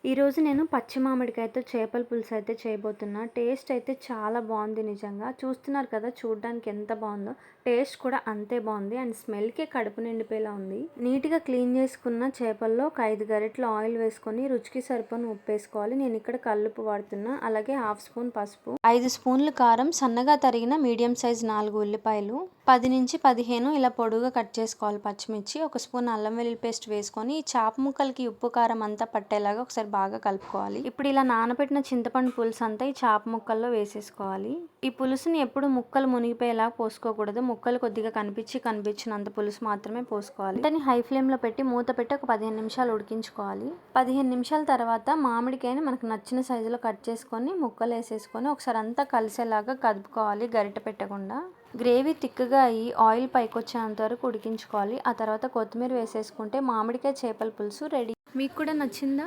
ఈరోజు నేను పచ్చి మామిడికాయతో చేపల పులుసు అయితే చేయబోతున్నా. టేస్ట్ అయితే చాలా బాగుంది నిజంగా. చూస్తున్నారు కదా చూడడానికి ఎంత బాగుందో. టేస్ట్ కూడా అంతే బాగుంది అండ్ స్మెల్‌కే కడుపు నిండిపోయేలా ఉంది. నీట్‌గా క్లీన్ చేసుకున్న చేపల్లో ఒక 5 గరిటెలు ఆయిల్ వేసుకొని రుచికి సరిపోను ఉప్పు వేసుకోవాలి. నేను ఇక్కడ కల్లుప్పు వాడుతున్నా. అలాగే హాఫ్ స్పూన్ పసుపు, 5 స్పూన్లు కారం, సన్నగా తరిగిన మీడియం సైజ్ 4 ఉల్లిపాయలు, 10-15 ఇలా పొడువుగా కట్ చేసుకోవాలి పచ్చిమిర్చి, ఒక స్పూన్ అల్లం వెల్లుల్లి పేస్ట్ వేసుకొని ఈ చేప ముక్కలకి ఉప్పు కారం అంతా పట్టేలాగా ఒకసారి బాగా కలుపుకోవాలి. ఇప్పుడు ఇలా నానబెట్టిన చింతపండు పులుసు అంతా ఈ చేప ముక్కల్లో వేసేసుకోవాలి. ఈ పులుసుని ఎప్పుడు ముక్కలు మునిగిపోయేలా పోసుకోకూడదు. ముక్కలు కొద్దిగా కనిపించినంత పులుసు మాత్రమే పోసుకోవాలి. దాన్ని హై ఫ్లేమ్లో పెట్టి మూత పెట్టి ఒక 15 నిమిషాలు ఉడికించుకోవాలి. 15 నిమిషాల తర్వాత మామిడికాయని మనకు నచ్చిన సైజులో కట్ చేసుకొని ముక్కలు వేసేసుకొని ఒకసారి అంతా కలిసేలాగా కదుపుకోవాలి గరిటె పెట్టకుండా. గ్రేవీ థిక్‌గా అయ్యి ఆయిల్ పైకొచ్చేంత వరకు ఉడికించుకోవాలి. ఆ తర్వాత కొత్తిమీర వేసేసుకుంటే మామిడికాయ చేపల పులుసు రెడీ. మీకు కూడా నచ్చిందా?